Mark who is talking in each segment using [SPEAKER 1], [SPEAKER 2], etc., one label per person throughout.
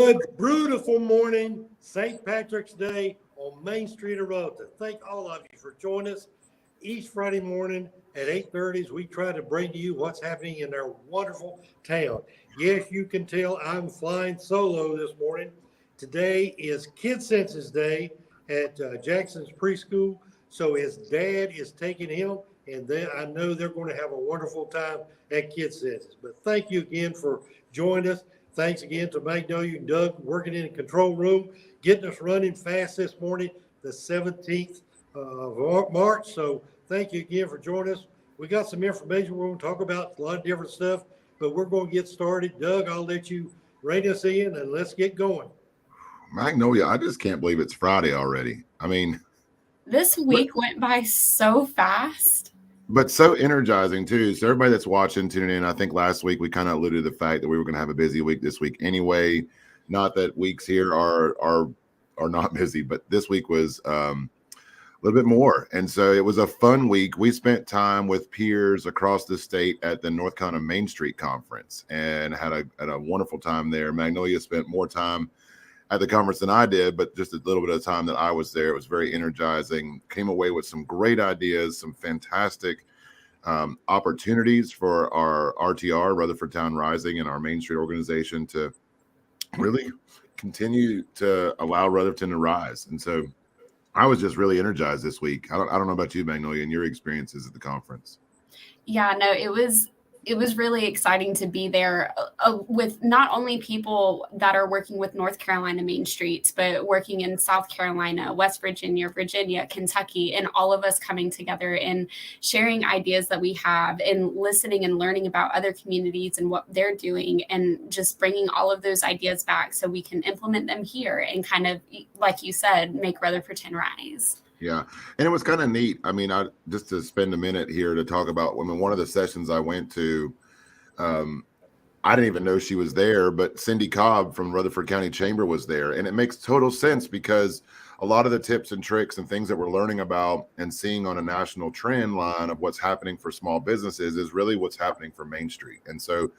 [SPEAKER 1] Good, Brewtiful morning, St. Patrick's Day on Main Street of Rutherford. Thank all of you for joining us each Friday morning at 8:30 as we try to bring to you what's happening in our wonderful town. Yes, you can tell I'm flying solo this morning. Today is Kid Census Day at Jackson's Preschool, so his dad is taking him, and then I know they're going to have a wonderful time at Kid Census. But thank you again for joining us. Thanks again to Magnolia and Doug working in the control room, getting us running fast this morning, the 17th of March. So thank you again for joining us. We got some information we're going to talk about, a lot of different stuff, but we're going to get started. Doug, I'll let you rein us in and let's get going.
[SPEAKER 2] Magnolia, I just can't believe it's Friday already. I mean,
[SPEAKER 3] this week went by so fast.
[SPEAKER 2] But so energizing too. So everybody that's watching, tuning in, I think last week we kind of alluded to the fact that we were going to have a busy week this week anyway. Not that weeks here are not busy, but this week was a little bit more. And so it was a fun week. We spent time with peers across the state at the North Carolina Main Street Conference and had a wonderful time there. Magnolia spent more time at the conference than I did, but just a little bit of time that I was there. It was very energizing. Came away with some great ideas, some fantastic opportunities for our RTR, Rutherford Town Rising, and our Main Street organization to really continue to allow Rutherford to rise. And so I was just really energized this week. I don't know about you, Magnolia, and your experiences at the conference.
[SPEAKER 3] Yeah, no, it was really exciting to be there with not only people that are working with North Carolina Main Streets, but working in South Carolina, West Virginia, Kentucky, and all of us coming together and sharing ideas that we have and listening and learning about other communities and what they're doing and just bringing all of those ideas back so we can implement them here and kind of, like you said, make Rutherford rise.
[SPEAKER 2] Yeah. And it was kind of neat. I mean, just to spend a minute here to talk about, one of the sessions I went to, I didn't even know she was there, but Cindy Cobb from Rutherford County Chamber was there. And it makes total sense because a lot of the tips and tricks and things that we're learning about and seeing on a national trend line of what's happening for small businesses is really what's happening for Main Street. And so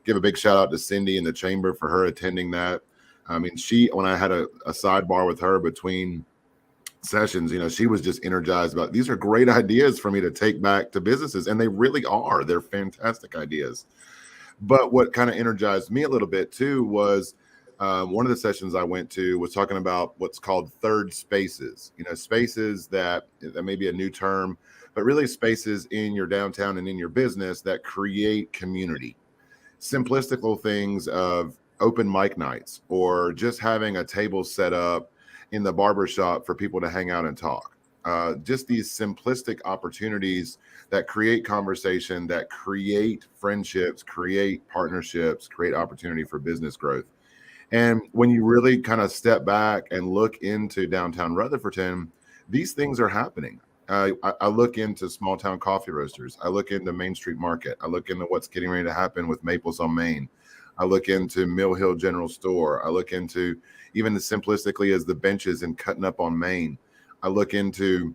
[SPEAKER 2] give a big shout out to Cindy and the Chamber for her attending that. I mean, when I had a sidebar with her between sessions, she was just energized about these are great ideas for me to take back to businesses, and they really are. They're fantastic ideas. But what kind of energized me a little bit too was one of the sessions I went to was talking about what's called third spaces. Spaces that may be a new term, but really spaces in your downtown and in your business that create community. Simplistical things of open mic nights or just having a table set up in the barbershop for people to hang out and talk. Just these simplistic opportunities that create conversation, that create friendships, create partnerships, create opportunity for business growth. And when you really kind of step back and look into downtown Rutherfordton, these things are happening. I look into small town coffee roasters. I look into Main Street Market. I look into what's getting ready to happen with Maples on Main. I look into Mill Hill General Store. I look into even as simplistically as the benches and cutting up on Main. I look into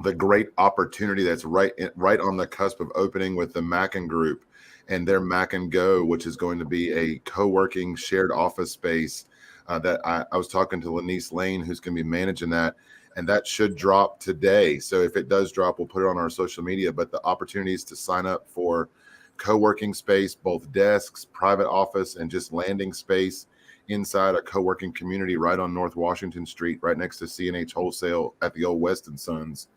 [SPEAKER 2] the great opportunity that's right on the cusp of opening with the Mackin Group and their Mackin Go, which is going to be a co-working shared office space that I was talking to Lanice Lane, who's going to be managing that. And that should drop today. So if it does drop, we'll put it on our social media. But the opportunities to sign up for co-working space, both desks, private office, and just landing space inside a co-working community right on North Washington Street, right next to C&H Wholesale at the old West & Sons.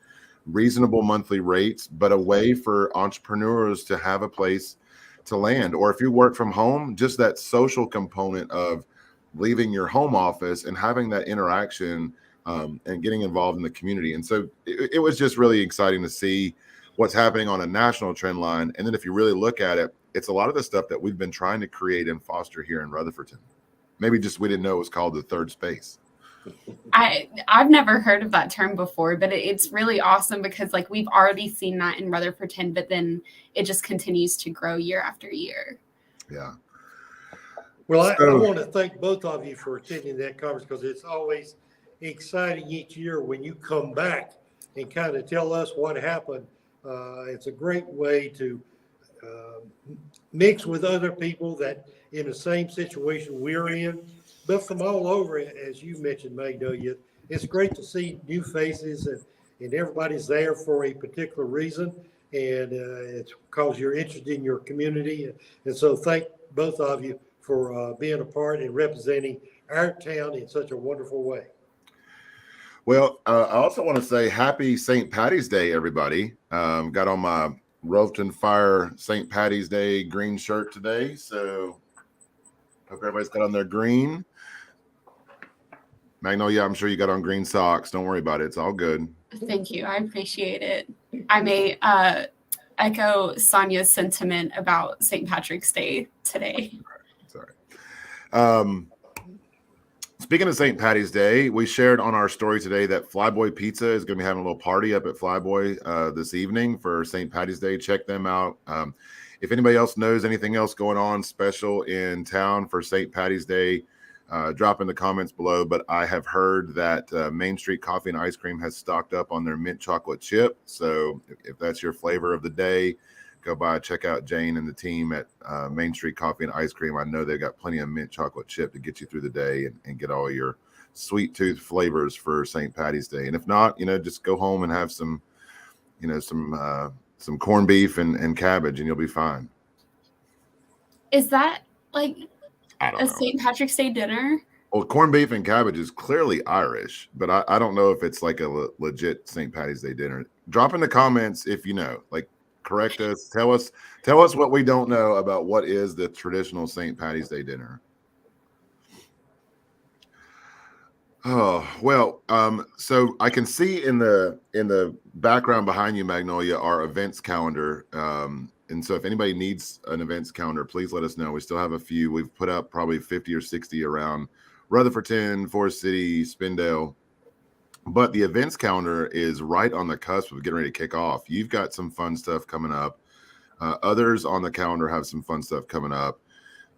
[SPEAKER 2] Reasonable monthly rates, but a way for entrepreneurs to have a place to land. Or if you work from home, just that social component of leaving your home office and having that interaction and getting involved in the community. And so it was just really exciting to see what's happening on a national trend line. And then if you really look at it, it's a lot of the stuff that we've been trying to create and foster here in Rutherfordton. Maybe just we didn't know it was called the third space.
[SPEAKER 3] I've never heard of that term before, but it's really awesome because we've already seen that in Rutherfordton, but then it just continues to grow year after year.
[SPEAKER 2] Yeah.
[SPEAKER 1] Well, I want to thank both of you for attending that conference because it's always exciting each year when you come back and kind of tell us what happened. It's a great way to mix with other people that in the same situation we're in, but from all over, as you mentioned, Magnolia, it's great to see new faces and everybody's there for a particular reason. And it's because you're interested in your community. And so thank both of you for being a part and representing our town in such a wonderful way.
[SPEAKER 2] Well, I also want to say happy St. Patty's Day, everybody. Got on my Roveton Fire St. Patty's Day green shirt today. So hope everybody's got on their green. Magnolia, I'm sure you got on green socks. Don't worry about it. It's all good.
[SPEAKER 3] Thank you. I appreciate it. I may echo Sonia's sentiment about St. Patrick's Day today.
[SPEAKER 2] Sorry. Speaking of St. Patty's Day, we shared on our story today that Flyboy Pizza is going to be having a little party up at Flyboy this evening for St. Patty's Day. Check them out. If anybody else knows anything else going on special in town for St. Patty's Day, drop in the comments below. But I have heard that Main Street Coffee and Ice Cream has stocked up on their mint chocolate chip. So if that's your flavor of the day, go by, check out Jane and the team at Main Street Coffee and Ice Cream. I know they've got plenty of mint chocolate chip to get you through the day and get all your sweet tooth flavors for St. Patty's Day. And if not, just go home and have some corned beef and cabbage, and you'll be fine.
[SPEAKER 3] Is that like
[SPEAKER 2] I don't
[SPEAKER 3] a
[SPEAKER 2] know.
[SPEAKER 3] St. Patrick's Day dinner?
[SPEAKER 2] Well, corned beef and cabbage is clearly Irish, but I don't know if it's like a legit St. Patty's Day dinner. Drop in the comments if you know. Like, correct us. Tell us what we don't know about what is the traditional St. Patty's Day dinner. Oh, well, so I can see in the background behind you, Magnolia, our events calendar. And so if anybody needs an events calendar, please let us know. We still have a few. We've put up probably 50 or 60 around Rutherfordton, Forest City, Spindale. But the events calendar is right on the cusp of getting ready to kick off. You've got some fun stuff coming up. Others on the calendar have some fun stuff coming up.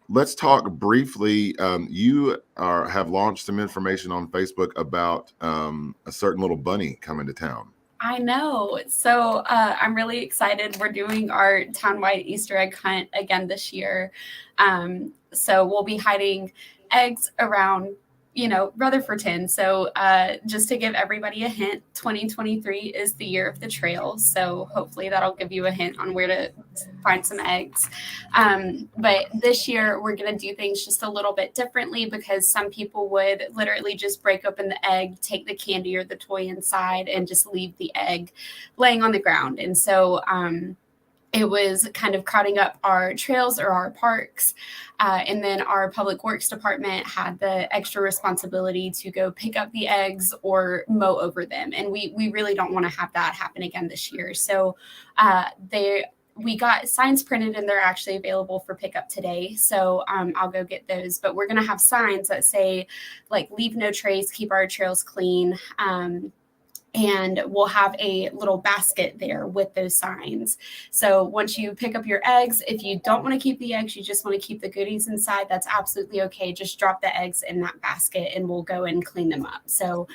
[SPEAKER 2] Let's talk briefly. You have launched some information on Facebook about a certain little bunny coming to town.
[SPEAKER 3] I know. So I'm really excited. We're doing our townwide Easter egg hunt again this year. So we'll be hiding eggs around, Rutherfordton. So just to give everybody a hint, 2023 is the year of the trail. So hopefully that'll give you a hint on where to find some eggs. But this year we're going to do things just a little bit differently because some people would literally just break open the egg, take the candy or the toy inside and just leave the egg laying on the ground. And so it was kind of crowding up our trails or our parks. And then our public works department had the extra responsibility to go pick up the eggs or mow over them. And we really don't want to have that happen again this year. So we got signs printed and they're actually available for pickup today. So I'll go get those. But we're going to have signs that say, like, leave no trace, keep our trails clean. And we'll have a little basket there with those signs. So once you pick up your eggs, if you don't want to keep the eggs, you just want to keep the goodies inside, that's absolutely okay. Just drop the eggs in that basket and we'll go and clean them up. So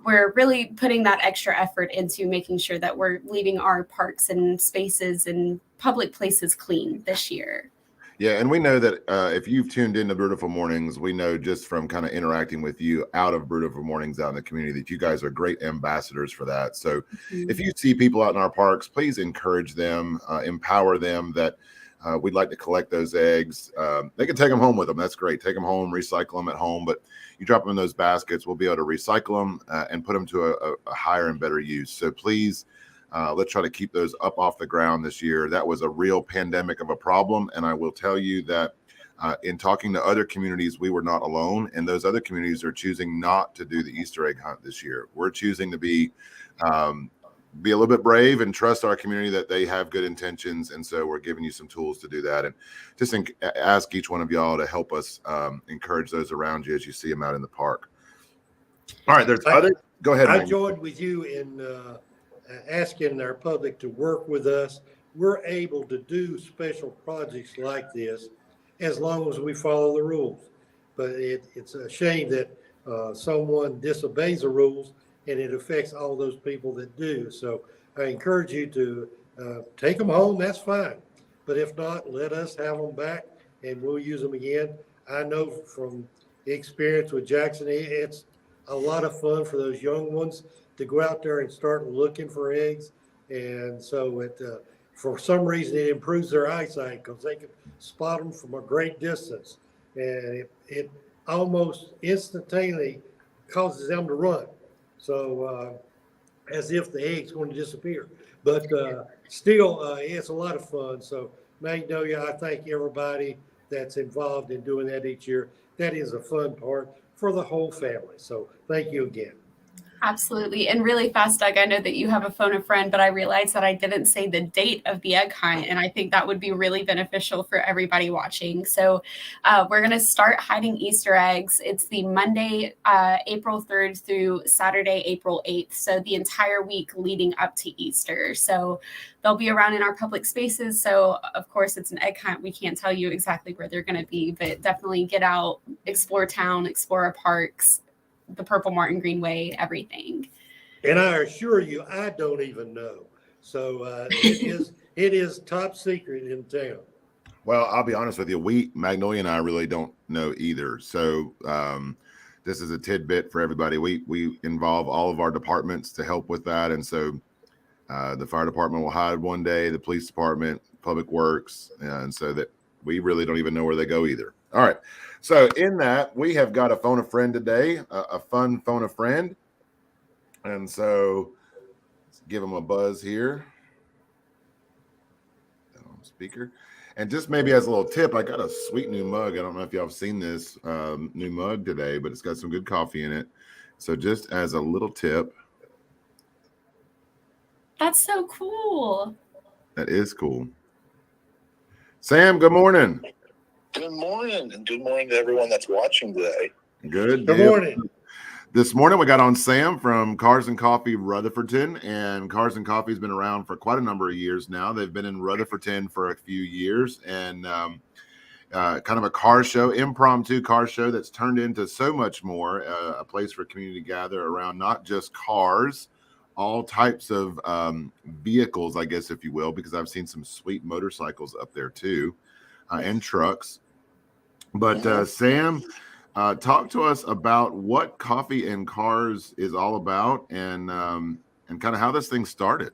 [SPEAKER 3] we're really putting that extra effort into making sure that we're leaving our parks and spaces and public places clean this year.
[SPEAKER 2] Yeah, and we know that if you've tuned into Brewtiful Mornings, we know just from kind of interacting with you out of Brewtiful Mornings out in the community that you guys are great ambassadors for that. So if you see people out in our parks, please encourage them, empower them that we'd like to collect those eggs. They can take them home with them. That's great. Take them home, recycle them at home. But you drop them in those baskets, we'll be able to recycle them and put them to a higher and better use. So please, let's try to keep those up off the ground this year. That was a real pandemic of a problem. And I will tell you that in talking to other communities, we were not alone. And those other communities are choosing not to do the Easter egg hunt this year. We're choosing to be a little bit brave and trust our community that they have good intentions. And so we're giving you some tools to do that. And just ask each one of y'all to help us encourage those around you as you see them out in the park. All right, there's other. Go ahead.
[SPEAKER 1] I joined with you in asking our public to work with us. We're able to do special projects like this as long as we follow the rules. But it's a shame that someone disobeys the rules and it affects all those people that do. So I encourage you to take them home. That's fine. But if not, let us have them back and we'll use them again. I know from experience with Jackson. It's a lot of fun for those young ones to go out there and start looking for eggs. And so for some reason, it improves their eyesight because they can spot them from a great distance. And it almost instantaneously causes them to run. So as if the egg's going to disappear. But still, it's a lot of fun. So Magnolia, I thank everybody that's involved in doing that each year. That is a fun part for the whole family. So thank you again.
[SPEAKER 3] Absolutely. And really fast, Doug, I know that you have a phone a friend, but I realized that I didn't say the date of the egg hunt. And I think that would be really beneficial for everybody watching. So we're going to start hiding Easter eggs. It's the Monday, April 3rd through Saturday, April 8th. So the entire week leading up to Easter. So they'll be around in our public spaces. So of course it's an egg hunt. We can't tell you exactly where they're going to be, but definitely get out, explore town, explore our parks, the Purple Martin Greenway, everything.
[SPEAKER 1] And I assure you, I don't even know. So it is top secret in town.
[SPEAKER 2] Well, I'll be honest with you. Magnolia and I really don't know either. So this is a tidbit for everybody. We involve all of our departments to help with that. And so the fire department will hide one day, the police department, public works. And so that we really don't even know where they go either. All right. So in that, we have got a phone a friend today, a fun phone a friend. And so let's give him a buzz here. Speaker. And just maybe as a little tip, I got a sweet new mug. I don't know if y'all have seen this new mug today, but it's got some good coffee in it. So just as a little tip.
[SPEAKER 3] That's so cool.
[SPEAKER 2] That is cool. Sam, good morning.
[SPEAKER 4] Good morning, and good morning to everyone that's watching today.
[SPEAKER 2] Good
[SPEAKER 1] morning.
[SPEAKER 2] This morning we got on Sam from Cars and Coffee Rutherfordton, and Cars and Coffee has been around for quite a number of years now. They've been in Rutherfordton for a few years, and kind of a car show, impromptu car show that's turned into so much more, a place for community to gather around not just cars, all types of vehicles, I guess, if you will, because I've seen some sweet motorcycles up there too, and trucks. But Sam, talk to us about what Coffee and Cars is all about, and kind of how this thing started.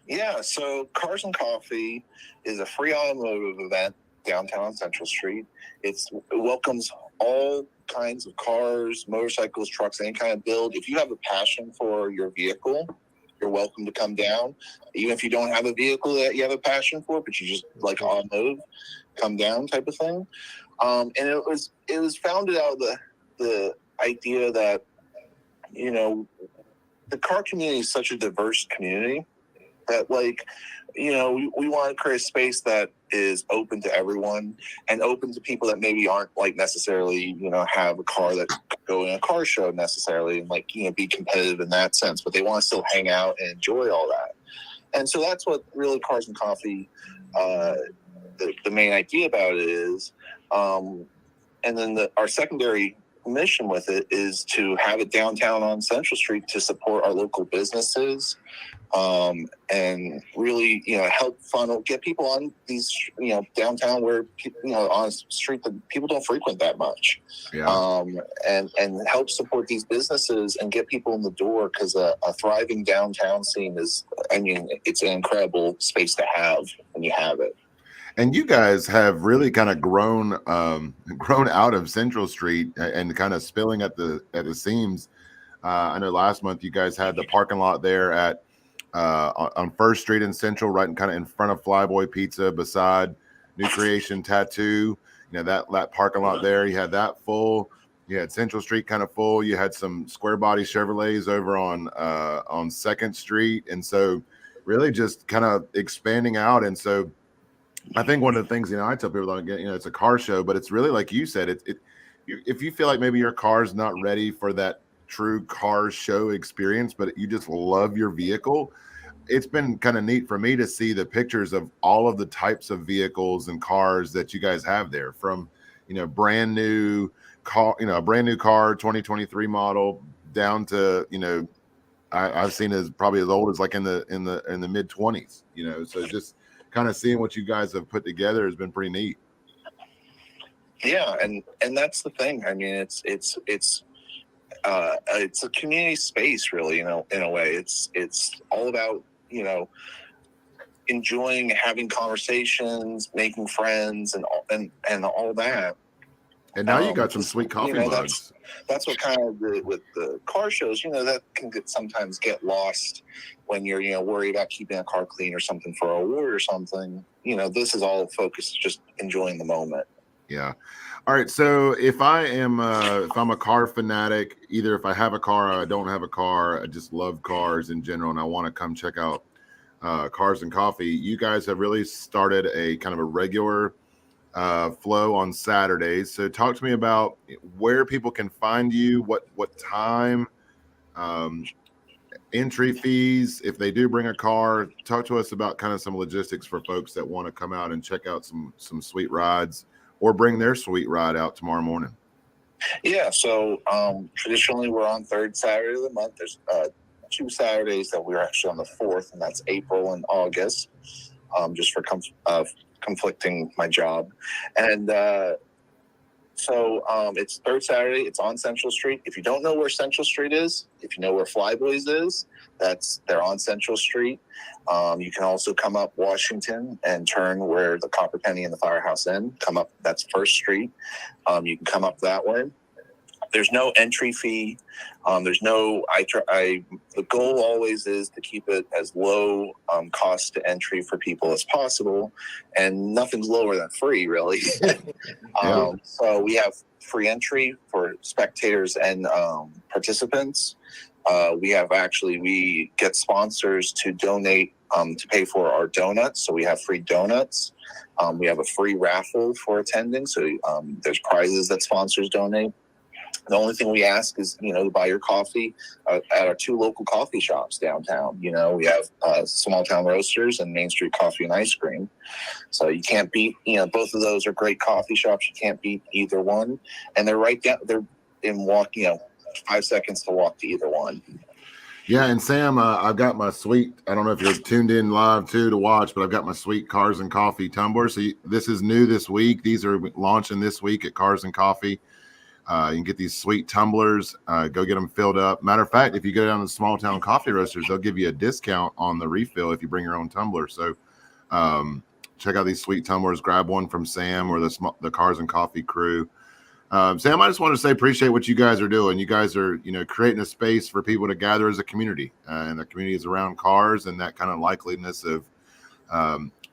[SPEAKER 4] Yeah, so Cars and Coffee is a free automotive event downtown on Central Street. It welcomes all kinds of cars, motorcycles, trucks, any kind of build. If you have a passion for your vehicle, you're welcome to come down. Even if you don't have a vehicle that you have a passion for, but you just like automotive, come down type of thing. And it was founded out of the idea that, you know, the car community is such a diverse community that, like, you know, we want to create a space that is open to everyone and open to people that maybe aren't like necessarily, you know, have a car that could go in a car show necessarily and, like, you know, be competitive in that sense, but they want to still hang out and enjoy all that. And so that's what really Cars and Coffee, the main idea about it is. And then our secondary mission with it is to have it downtown on Central Street to support our local businesses, and really, you know, help funnel, get people on these, you know, downtown where, you know, on a street that people don't frequent that much.
[SPEAKER 2] Yeah.
[SPEAKER 4] And help support these businesses and get people in the door, because a thriving downtown scene is, I mean, it's an incredible space to have when you have it.
[SPEAKER 2] And you guys have really kind of grown out of Central Street and kind of spilling at the seams. I know last month you guys had the parking lot there at on First Street in Central, right, and kind of in front of Flyboy Pizza, beside New Creation Tattoo. You know, that parking lot there. You had that full. You had Central Street kind of full. You had some square body Chevrolets over on Second Street, and so really just kind of expanding out. And so I think one of the things, you know, I tell people, you know, it's a car show, but it's really, like you said, if you feel like maybe your car's not ready for that true car show experience, but you just love your vehicle, it's been kind of neat for me to see the pictures of all of the types of vehicles and cars that you guys have there, from, you know, brand new car, you know, a brand new car, 2023 model, down to, you know, I've seen as probably as old as like in the mid 20s, you know, so just kind of seeing what you guys have put together has been pretty neat.
[SPEAKER 4] Yeah, and that's the thing. I mean, it's a community space, really. In a way, it's all about enjoying having conversations, making friends, and all that.
[SPEAKER 2] And now you got some sweet coffee mugs.
[SPEAKER 4] That's what kind of with the car shows, that can sometimes get lost when you're, worried about keeping a car clean or something for a award or something. This is all focused, just enjoying the moment.
[SPEAKER 2] Yeah. All right. So if I'm a car fanatic, either if I have a car or I don't have a car, I just love cars in general, and I want to come check out Cars and Coffee. You guys have really started a kind of a regular flow on Saturdays. So talk to me about where people can find you, what time, entry fees, if they do bring a car. Talk to us about kind of some logistics for folks that want to come out and check out some sweet rides or bring their sweet ride out tomorrow morning.
[SPEAKER 4] Yeah, so traditionally we're on third Saturday of the month. There's 2 Saturdays that we're actually on the 4th, and that's April and August, just for conflicting my job. And so it's third Saturday. It's on Central Street. If you don't know where Central Street is, if you know where Flyboys is, they're on Central Street. You can also come up Washington and turn where the Copper Penny and the Firehouse Inn come up. That's First Street. You can come up that way. There's no entry fee. There's no. The goal always is to keep it as low cost to entry for people as possible, and nothing's lower than free, really.
[SPEAKER 2] Yeah.
[SPEAKER 4] So we have free entry for spectators and participants. We get sponsors to donate to pay for our donuts. So we have free donuts. We have a free raffle for attending. So there's prizes that sponsors donate. The only thing we ask is, to buy your coffee at our 2 local coffee shops downtown. We have Small Town Roasters and Main Street Coffee and Ice Cream. So you can't beat, both of those are great coffee shops. You can't beat either one. And they're right down, they're in walk, 5 seconds to walk to either one.
[SPEAKER 2] Yeah, and Sam, I've got my sweet, I don't know if you're tuned in live too to watch, but I've got my sweet Cars and Coffee tumbler. So this is new this week. These are launching this week at Cars and Coffee. You can get these sweet tumblers, go get them filled up. Matter of fact, if you go down to Small Town Coffee Roasters, they'll give you a discount on the refill if you bring your own tumbler. So check out these sweet tumblers. Grab one from Sam or the Cars and Coffee crew. Sam, I just want to say appreciate what you guys are doing. You guys are, creating a space for people to gather as a community, and the community is around cars and that kind of likeliness of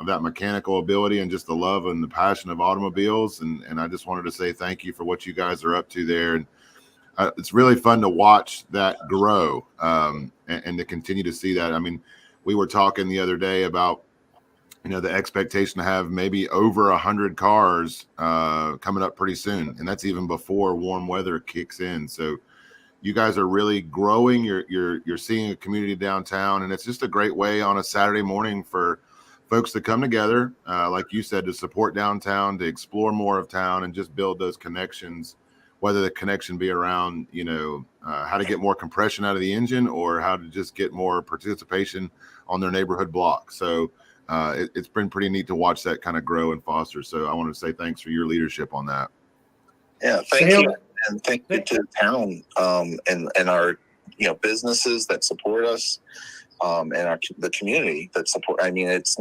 [SPEAKER 2] that mechanical ability and just the love and the passion of automobiles. And I just wanted to say thank you for what you guys are up to there. And it's really fun to watch that grow and to continue to see that. I mean, we were talking the other day about, the expectation to have maybe over 100 cars coming up pretty soon. And that's even before warm weather kicks in. So you guys are really growing. You're seeing a community downtown, and it's just a great way on a Saturday morning for folks to come together, like you said, to support downtown, to explore more of town, and just build those connections, whether the connection be around, how to get more compression out of the engine or how to just get more participation on their neighborhood block. So it's been pretty neat to watch that kind of grow and foster. So I want to say thanks for your leadership on that.
[SPEAKER 4] Yeah, thank you. And thank you to the town and our, businesses that support us. And the community that support. I mean, it's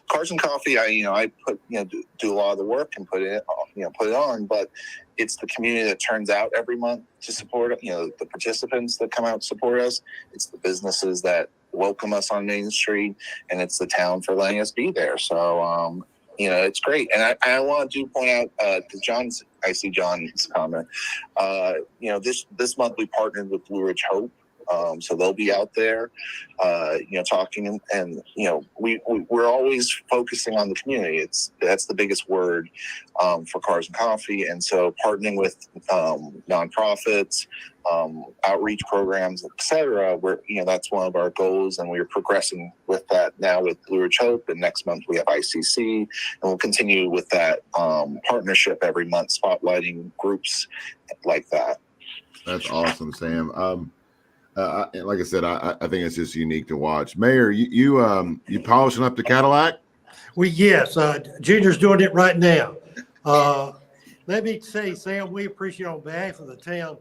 [SPEAKER 4] Cars and Coffee. I put do a lot of the work and put it on, but it's the community that turns out every month to support. The participants that come out and support us. It's the businesses that welcome us on Main Street, and it's the town for letting us be there. So it's great. And I want to point out because I see John's comment. This month we partnered with Blue Ridge Hope. So they'll be out there, talking and we're always focusing on the community. That's the biggest word for Cars and Coffee. And so partnering with nonprofits, outreach programs, etc. That's one of our goals, and we're progressing with that now with Blue Ridge Hope. And next month we have ICC, and we'll continue with that partnership every month, spotlighting groups like that.
[SPEAKER 2] That's awesome, Sam. Like I said, I think it's just unique to watch. Mayor, you polishing up the Cadillac?
[SPEAKER 1] Well, yes, Junior's doing it right now. Let me say, Sam, we appreciate on behalf of the town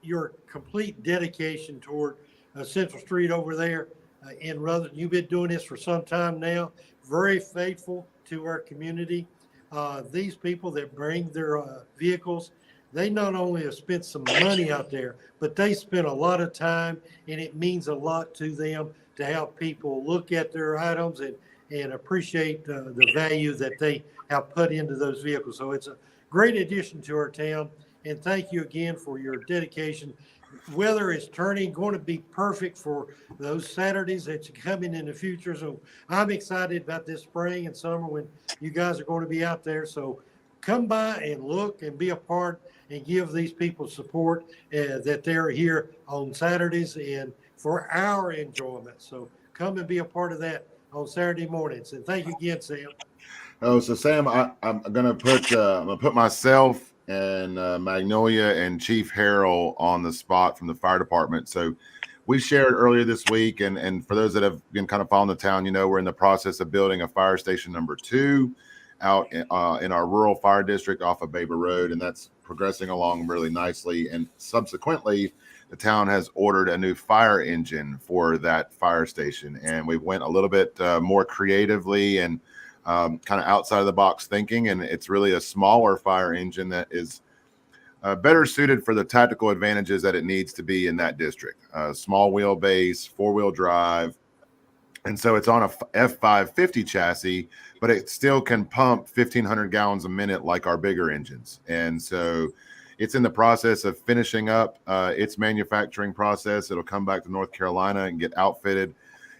[SPEAKER 1] your complete dedication toward Central Street over there in Rutherford. You've been doing this for some time now, very faithful to our community. These people that bring their vehicles, they not only have spent some money out there, but they spent a lot of time, and it means a lot to them to have people look at their items and appreciate the value that they have put into those vehicles. So it's a great addition to our town. And thank you again for your dedication. Weather is going to be perfect for those Saturdays that's coming in the future. So I'm excited about this spring and summer when you guys are going to be out there. So come by and look and be a part and give these people support that they're here on Saturdays and for our enjoyment. So come and be a part of that on Saturday mornings. And thank you again, Sam.
[SPEAKER 2] Oh, so Sam, I'm gonna put myself and Magnolia and Chief Harrell on the spot from the fire department. So we shared earlier this week, and for those that have been kind of following the town, we're in the process of building a fire station number 2 out in our rural fire district off of Baber Road, and that's progressing along really nicely. And subsequently, the town has ordered a new fire engine for that fire station, and we went a little bit more creatively and kind of outside of the box thinking, and it's really a smaller fire engine that is better suited for the tactical advantages that it needs to be in that district. Small wheelbase, 4-wheel drive, and so it's on a F550 chassis, but it still can pump 1,500 gallons a minute like our bigger engines. And so it's in the process of finishing up its manufacturing process. It'll come back to North Carolina and get outfitted.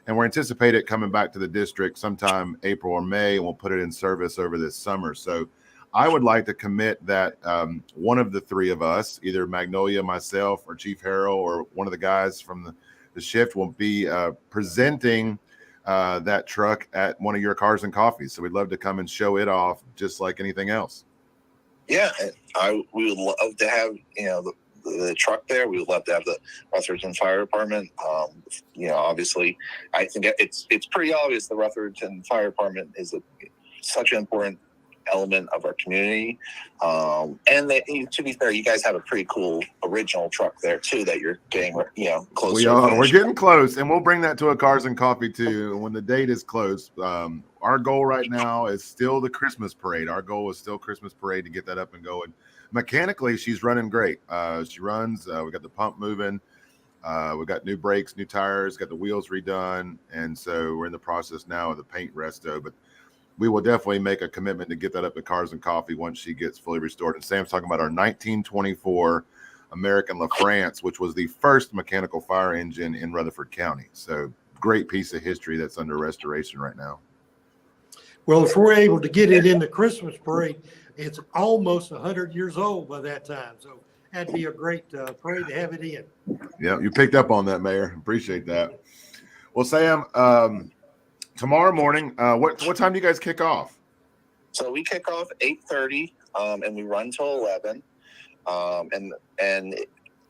[SPEAKER 2] And we're anticipating it coming back to the district sometime April or May, and we'll put it in service over this summer. So I would like to commit that one of the three of us, either Magnolia, myself, or Chief Harrell, or one of the guys from the shift will be presenting that truck at one of your Cars and Coffees. So we'd love to come and show it off just like anything else.
[SPEAKER 4] Yeah, we would love to have, the truck there. We would love to have the Rutherford Fire Department. Obviously, I think it's pretty obvious the Rutherford Fire Department is such an important element of our community. And to be fair, you guys have a pretty cool original truck there too that you're getting, close.
[SPEAKER 2] We are. We're getting close, and we'll bring that to a Cars and Coffee too when the date is close. Our goal right now is still the Christmas parade. Our goal is still Christmas parade to get that up and going. Mechanically, she's running great. She runs. We got the pump moving. We got new brakes, new tires, got the wheels redone, and so we're in the process now of the paint resto. But we will definitely make a commitment to get that up at Cars and Coffee once she gets fully restored. And Sam's talking about our 1924 American LaFrance, which was the first mechanical fire engine in Rutherford County. So great piece of history that's under restoration right now.
[SPEAKER 1] Well, if we're able to get it in the Christmas parade, it's almost 100 years old by that time. So that'd be a great parade to have it in.
[SPEAKER 2] Yeah, you picked up on that, Mayor. Appreciate that. Well, Sam, tomorrow morning, what time do you guys kick off?
[SPEAKER 4] So we kick off 8:30, and we run till 11. And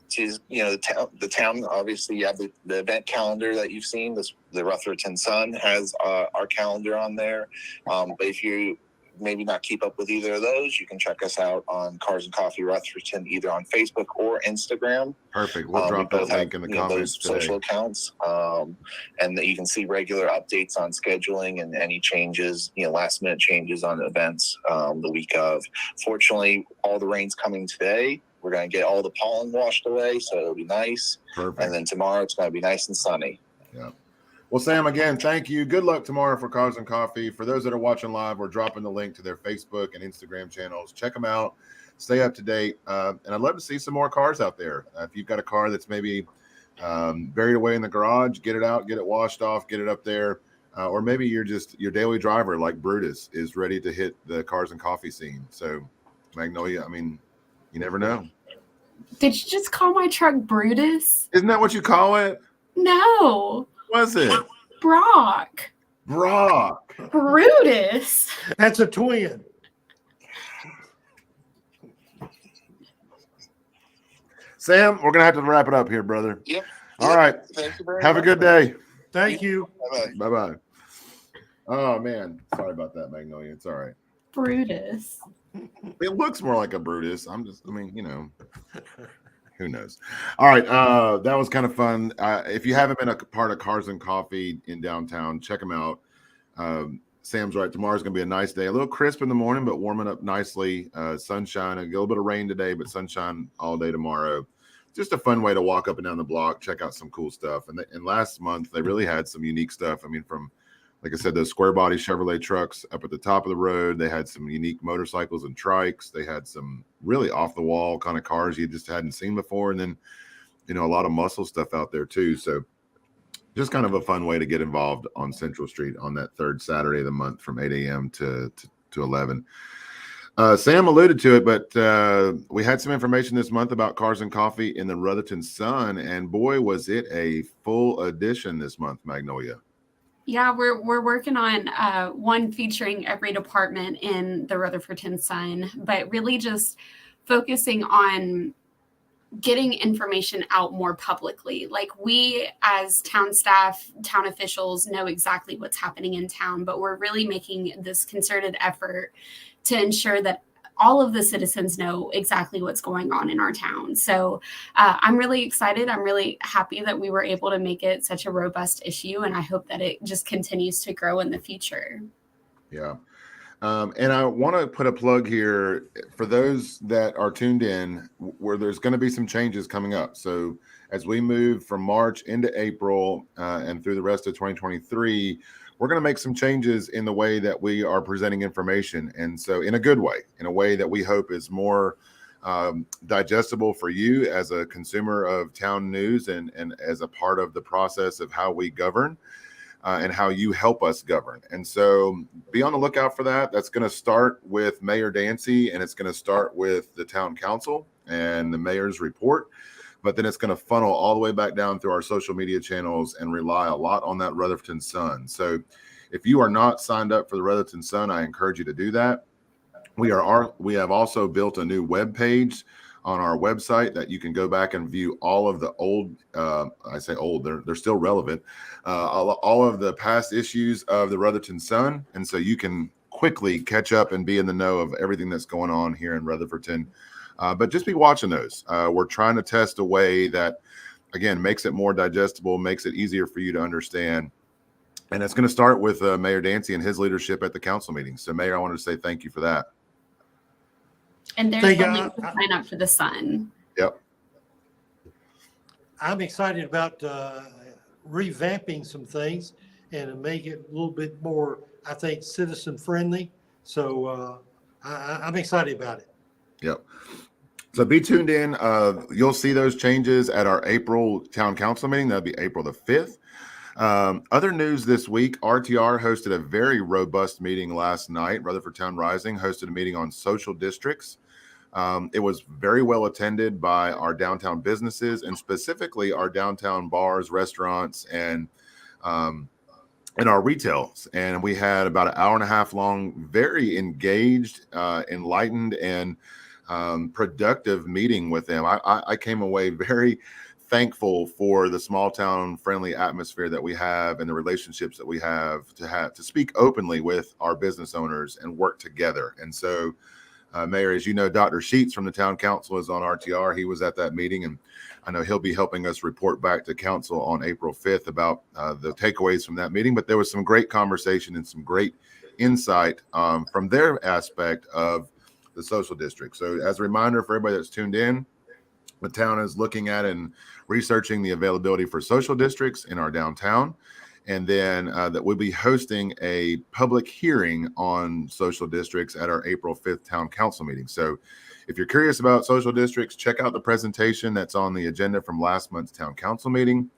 [SPEAKER 4] she's, the town, obviously you have the event calendar that you've seen. The Rutherford Sun has our calendar on there. But if you maybe not keep up with either of those, you can check us out on Cars and Coffee Rutherford, either on Facebook or Instagram.
[SPEAKER 2] Perfect. We'll drop that link in the comments
[SPEAKER 4] today. Social accounts, and that you can see regular updates on scheduling and any changes, last minute changes on events the week of. Fortunately, all the rain's coming today. We're going to get all the pollen washed away, so it'll be nice.
[SPEAKER 2] Perfect.
[SPEAKER 4] And then tomorrow it's going to be nice and sunny.
[SPEAKER 2] Yeah. Well, Sam, again, thank you. Good luck tomorrow for Cars and Coffee. For those that are watching live, we're dropping the link to their Facebook and Instagram channels. Check them out. Stay up to date. And I'd love to see some more cars out there. If you've got a car that's maybe buried away in the garage, get it out, get it washed off, get it up there. Or maybe you're just your daily driver like Brutus is ready to hit the Cars and Coffee scene. So, Magnolia, you never know.
[SPEAKER 3] Did you just call my truck Brutus?
[SPEAKER 2] Isn't that what you call it?
[SPEAKER 3] No.
[SPEAKER 2] Was it?
[SPEAKER 3] Brock. Brutus.
[SPEAKER 1] That's a twin.
[SPEAKER 2] Sam, we're going to have to wrap it up here, brother.
[SPEAKER 4] Yep.
[SPEAKER 2] All right.
[SPEAKER 4] Thank you very
[SPEAKER 2] Have
[SPEAKER 4] much.
[SPEAKER 2] a good day.
[SPEAKER 1] Thank you.
[SPEAKER 4] Bye-bye.
[SPEAKER 2] Bye-bye. Oh, man. Sorry about that, Magnolia. It's all right.
[SPEAKER 3] Brutus.
[SPEAKER 2] It looks more like a Brutus. Who knows? All right. That was kind of fun. If you haven't been a part of Cars and Coffee in downtown, check them out. Sam's right. Tomorrow's going to be a nice day. A little crisp in the morning, but warming up nicely. Sunshine, a little bit of rain today, but sunshine all day tomorrow. Just a fun way to walk up and down the block, check out some cool stuff. And last month, they really had some unique stuff. I mean, from, like I said, those square body Chevrolet trucks up at the top of the road. They had some unique motorcycles and trikes. They had some really off the wall kind of cars you just hadn't seen before. And then, a lot of muscle stuff out there too. So just kind of a fun way to get involved on Central Street on that third Saturday of the month from 8 a.m. to 11. Sam alluded to it, but we had some information this month about Cars and Coffee in the Rutherford Sun, and boy, was it a full edition this month, Magnolia.
[SPEAKER 3] Yeah, we're working on one featuring every department in the Rutherford Sun, but really just focusing on getting information out more publicly. Like, we as town staff, town officials know exactly what's happening in town, but we're really making this concerted effort to ensure that all of the citizens know exactly what's going on in our town. So I'm really excited. I'm really happy that we were able to make it such a robust issue, and I hope that it just continues to grow in the future.
[SPEAKER 2] Yeah. And I want to put a plug here for those that are tuned in, where there's going to be some changes coming up. So as we move from March into April and through the rest of 2023, we're going to make some changes in the way that we are presenting information. And so in a good way, in a way that we hope is more digestible for you as a consumer of town news and as a part of the process of how we govern. And how you help us govern. And so be on the lookout for that. That's going to start with Mayor Dancy, and it's going to start with the town council and the mayor's report. But then it's going to funnel all the way back down through our social media channels and rely a lot on that Rutherford Sun. So if you are not signed up for the Rutherford Sun, I encourage you to do that. We have also built a new web page on our website that you can go back and view all of the old, I say old, they're still relevant, all of the past issues of the Rutherford Sun. And so you can quickly catch up and be in the know of everything that's going on here in Rutherfordton. But just be watching those. We're trying to test a way that, again, makes it more digestible, makes it easier for you to understand. And it's going to start with Mayor Dancy and his leadership at the council meeting. So, Mayor, I wanted to say thank you for that.
[SPEAKER 3] And there's the link to sign up for the Sun.
[SPEAKER 2] Yep.
[SPEAKER 1] I'm excited about revamping some things and to make it a little bit more, I think, citizen friendly. So I'm excited about it.
[SPEAKER 2] Yep. So be tuned in. You'll see those changes at our April town council meeting. That'll be April the 5th. Other news this week, RTR hosted a very robust meeting last night. Rutherford Town Rising hosted a meeting on social districts. It was very well attended by our downtown businesses, and specifically our downtown bars, restaurants, and our retails. And we had about an hour and a half long, very engaged, enlightened, and productive meeting with them. I came away very thankful for the small town friendly atmosphere that we have and the relationships that we have to speak openly with our business owners and work together. And so, Mayor, as you know, Dr. Sheets from the town council is on RTR. He was at that meeting, and I know he'll be helping us report back to council on April 5th about the takeaways from that meeting. But there was some great conversation and some great insight from their aspect of the social district. So as a reminder for everybody that's tuned in, the town is looking at and researching the availability for social districts in our downtown. And then that we'll be hosting a public hearing on social districts at our April 5th town council meeting. So if you're curious about social districts, check out the presentation that's on the agenda from last month's town council meeting.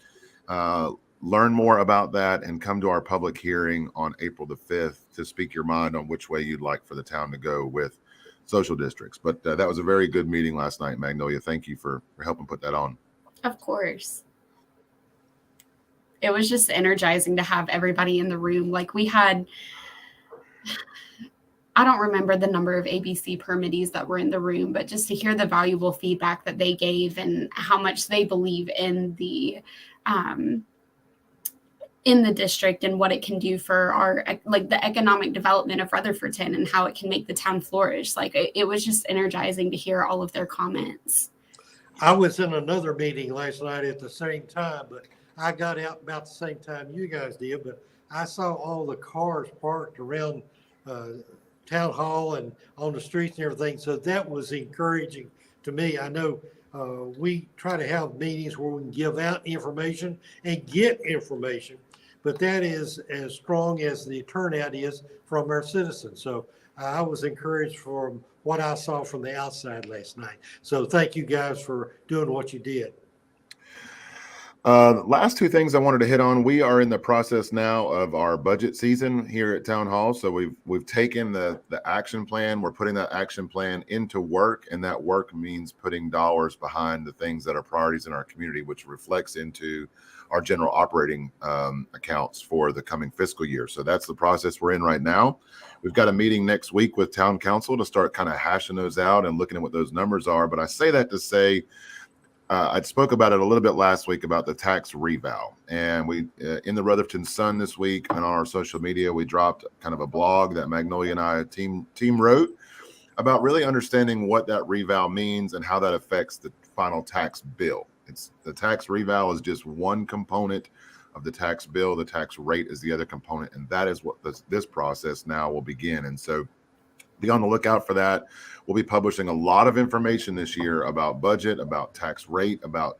[SPEAKER 2] Learn more about that and come to our public hearing on April the 5th to speak your mind on which way you'd like for the town to go with social districts. But that was a very good meeting last night, Magnolia. Thank you for helping put that on.
[SPEAKER 3] Of course. It was just energizing to have everybody in the room. Like, we had, I don't remember the number of ABC permittees that were in the room, but just to hear the valuable feedback that they gave and how much they believe in the in the district and what it can do for our, like, the economic development of Rutherfordton and how it can make the town flourish. Like, it was just energizing to hear all of their comments.
[SPEAKER 1] I was in another meeting last night at the same time, but I got out about the same time you guys did, but I saw all the cars parked around town hall and on the streets and everything. So that was encouraging to me. I know we try to have meetings where we can give out information and get information, but that is as strong as the turnout is from our citizens. So I was encouraged from what I saw from the outside last night. So thank you guys for doing what you did.
[SPEAKER 2] Last two things I wanted to hit on. We are in the process now of our budget season here at Town Hall. So we've taken the action plan. We're putting that action plan into work, and that work means putting dollars behind the things that are priorities in our community, which reflects into our general operating accounts for the coming fiscal year. So that's the process we're in right now. We've got a meeting next week with Town Council to start kind of hashing those out and looking at what those numbers are. But I say that to say, I spoke about it a little bit last week about the tax reval, and we in the Rutherfordton Sun this week and on our social media, we dropped kind of a blog that Magnolia and I team wrote about really understanding what that reval means and how that affects the final tax bill. It's the tax reval is just one component of the tax bill. The tax rate is the other component, and that is what this process now will begin. And so be on the lookout for that. We'll be publishing a lot of information this year about budget, about tax rate, about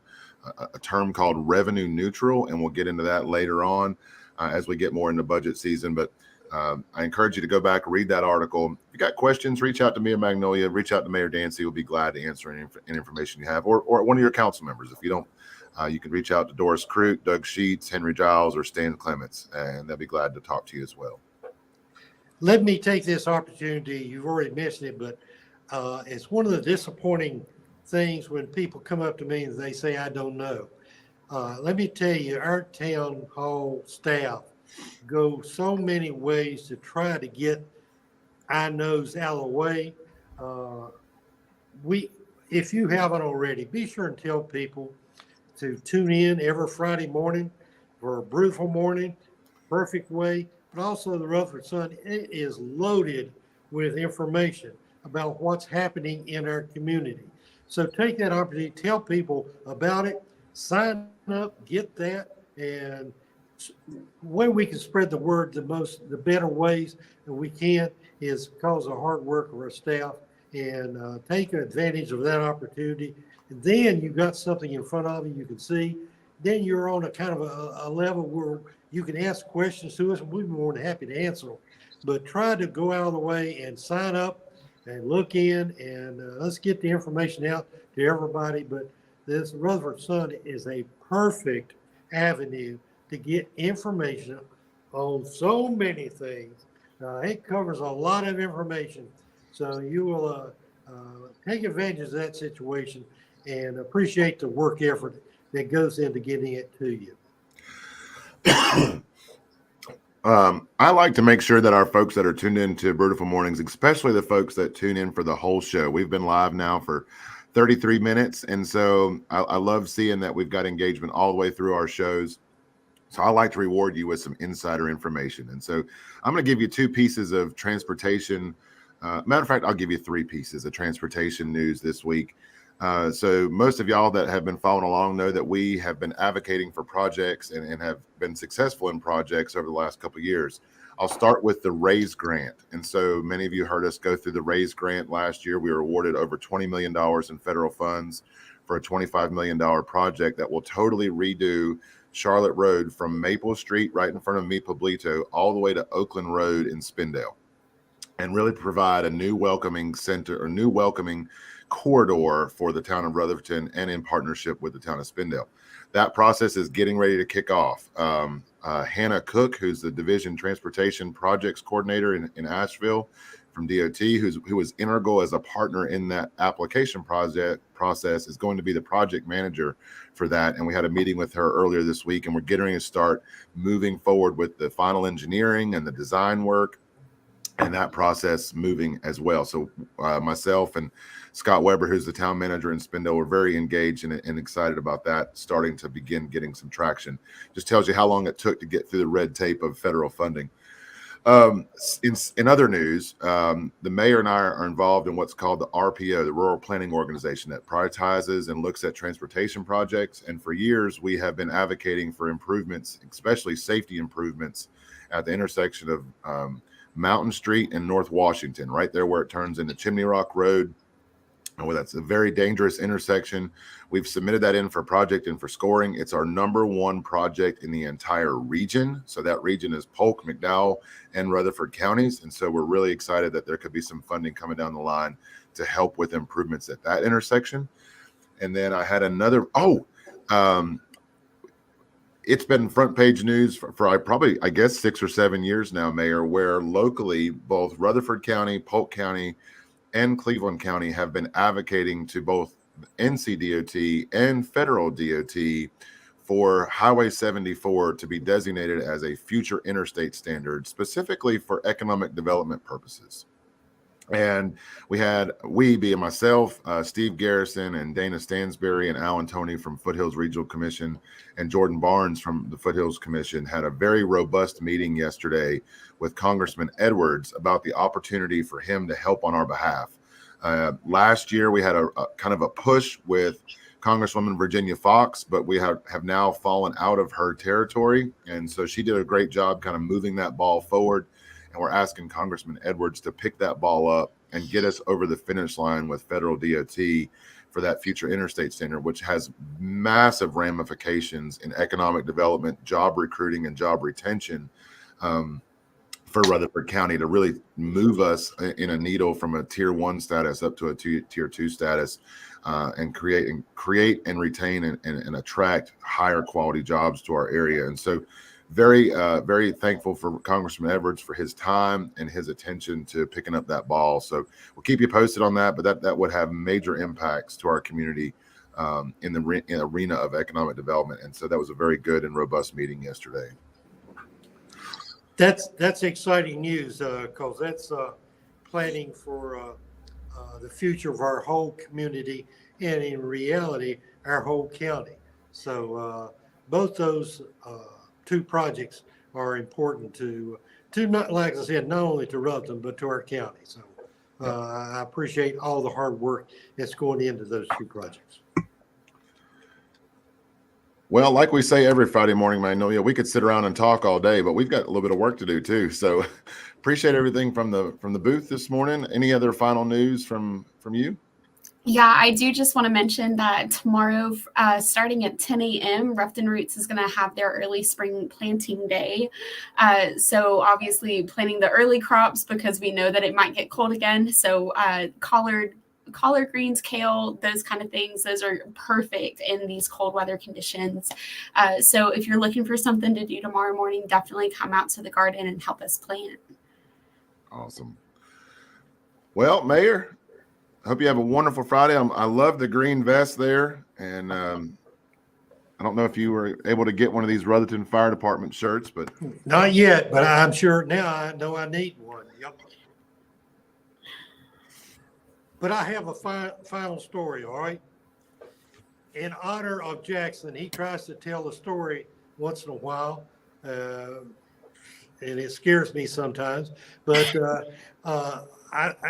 [SPEAKER 2] a term called revenue neutral, and we'll get into that later on as we get more into budget season. But I encourage you to go back, read that article. If you got questions, reach out to me at Magnolia, reach out to Mayor Dancy. We'll be glad to answer any information you have, or one of your council members. If you don't, you can reach out to Doris Crute, Doug Sheets, Henry Giles, or Stan Clements, and they'll be glad to talk to you as well.
[SPEAKER 1] Let me take this opportunity. You've already mentioned it, but it's one of the disappointing things when people come up to me and they say, I don't know. Let me tell you, our town hall staff go so many ways to try to get I knows out of the way. If you haven't already, be sure and tell people to tune in every Friday morning for a Brewtiful morning, perfect way, but also the Rutherford Sun. It is loaded with information about what's happening in our community. So take that opportunity, tell people about it, sign up, get that, and the way we can spread the word the better ways that we can is because of hard work of our staff, and take advantage of that opportunity. And then you've got something in front of you can see. Then you're on a kind of a level where you can ask questions to us, and we'd be more than happy to answer them. But try to go out of the way and sign up and look in, and let's get the information out to everybody. But this Rutherford Sun is a perfect avenue to get information on so many things. It covers a lot of information. So you will take advantage of that situation and appreciate the work effort that goes into getting it to you.
[SPEAKER 2] I like to make sure that our folks that are tuned in to Brewtiful Mornings, especially the folks that tune in for the whole show, we've been live now for 33 minutes. And so I love seeing that we've got engagement all the way through our shows. So I like to reward you with some insider information. And so I'm going to give you two pieces of transportation. Matter of fact, I'll give you three pieces of transportation news this week. So most of y'all that have been following along know that we have been advocating for projects and have been successful in projects over the last couple of years. I'll start with the RAISE grant. And so many of you heard us go through the RAISE grant last year. We were awarded over $20 million in federal funds for a $25 million project that will totally redo Charlotte Road from Maple Street right in front of Me Pueblito all the way to Oakland Road in Spindale, and really provide a new welcoming center or new welcoming corridor for the town of Rutherfordton and in partnership with the town of Spindale. That process is getting ready to kick off. Hannah Cook, who's the Division Transportation Projects Coordinator in Asheville from DOT, who was integral as a partner in that application process, is going to be the project manager for that. And we had a meeting with her earlier this week, and we're getting ready to start moving forward with the final engineering and the design work. and that process moving as well. So myself and Scott Weber, who's the town manager in Spindale, were very engaged and excited about that starting to begin getting some traction. Just tells you how long it took to get through the red tape of federal funding. In other news, the mayor and I are involved in what's called the RPO, the Rural Planning Organization, that prioritizes and looks at transportation projects. And for years, we have been advocating for improvements, especially safety improvements, at the intersection of Mountain Street and North Washington, right there where it turns into Chimney Rock Road. Well, that's a very dangerous intersection. We've submitted that in for project and for scoring. It's our #1 project in the entire region. So that region is Polk, McDowell, and Rutherford counties. And so we're really excited that there could be some funding coming down the line to help with improvements at that intersection. And then I had another, it's been front page news for probably, I guess, 6 or 7 years now, Mayor, where locally, both Rutherford County, Polk County, and Cleveland County have been advocating to both NCDOT and federal DOT for Highway 74 to be designated as a future interstate standard, specifically for economic development purposes. And we being myself, Steve Garrison and Dana Stansberry and Alan Toney from Foothills Regional Commission and Jordan Barnes from the Foothills Commission had a very robust meeting yesterday with Congressman Edwards about the opportunity for him to help on our behalf. Last year, we had a kind of a push with Congresswoman Virginia Fox, but we have now fallen out of her territory. And so she did a great job kind of moving that ball forward. And we're asking Congressman Edwards to pick that ball up and get us over the finish line with federal DOT for that future interstate standard, which has massive ramifications in economic development, job recruiting, and job retention for Rutherford County to really move us in a needle from a tier 1 status up to a tier 2 status and create and retain and attract higher quality jobs to our area. And so very thankful for Congressman Edwards for his time and his attention to picking up that ball. So we'll keep you posted on that, but that would have major impacts to our community in the arena of economic development. And so that was a very good and robust meeting yesterday.
[SPEAKER 1] That's exciting news because that's planning for the future of our whole community and in reality, our whole county. So both those two projects are important to not, like I said, not only to Rutherford, but to our county. So I appreciate all the hard work that's going into those two projects.
[SPEAKER 2] Well, like we say every Friday morning, Magnolia, we could sit around and talk all day, but we've got a little bit of work to do too. So appreciate everything from the booth this morning. Any other final news from you?
[SPEAKER 3] Yeah, I do just want to mention that tomorrow, starting at 10 a.m., Ruffton Roots is going to have their early spring planting day. So obviously planting the early crops because we know that it might get cold again. So collard greens, kale, those kind of things, those are perfect in these cold weather conditions. So if you're looking for something to do tomorrow morning, definitely come out to the garden and help us plant.
[SPEAKER 2] Awesome. Well, Mayor, I hope you have a wonderful Friday. I love the green vest there. And I don't know if you were able to get one of these Rutherford Fire Department shirts, but
[SPEAKER 1] not yet, but I'm sure now I know I need one. Yep. But I have a final story, all right? In honor of Jackson, he tries to tell a story once in a while, and it scares me sometimes. But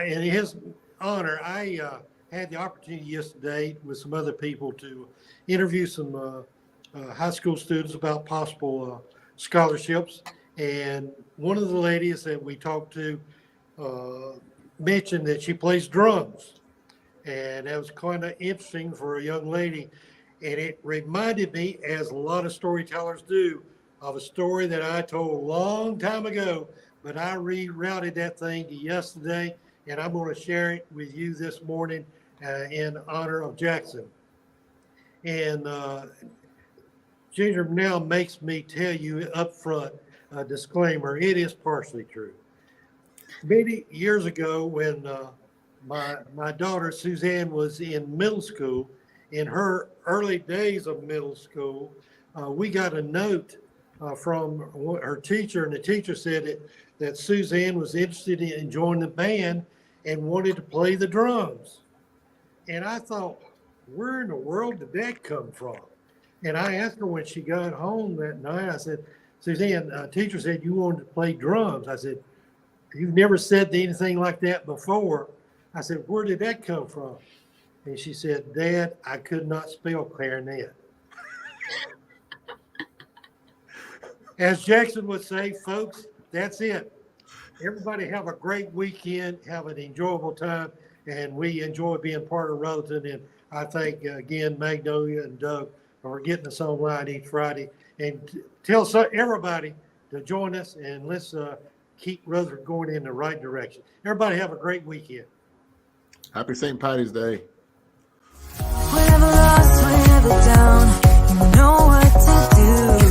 [SPEAKER 1] in his honor, I had the opportunity yesterday with some other people to interview some high school students about possible scholarships. And one of the ladies that we talked to mentioned that she plays drums. And that was kind of interesting for a young lady. And it reminded me, as a lot of storytellers do, of a story that I told a long time ago, but I rerouted that thing to yesterday, and I'm going to share it with you this morning in honor of Jackson. And Ginger now makes me tell you up front, a disclaimer, it is partially true. Many years ago when my daughter Suzanne was in middle school, in her early days of middle school, we got a note from her teacher, and the teacher said that Suzanne was interested in joining the band and wanted to play the drums. And I thought, where in the world did that come from? And I asked her when she got home that night, I said, Suzanne, teacher said you wanted to play drums. I said, you've never said anything like that before. I said, where did that come from? And she said, Dad, I could not spell clarinet. As Jackson would say, folks, that's it. Everybody have a great weekend, have an enjoyable time, and we enjoy being part of Rutherton. And I thank, again, Magnolia and Doug for getting us online each Friday. And tell everybody to join us, and let's keep Rutherford going in the right direction. Everybody have a great weekend.
[SPEAKER 2] Happy St. Patty's Day.
[SPEAKER 5] Whenever lost, whenever down, you know what to do.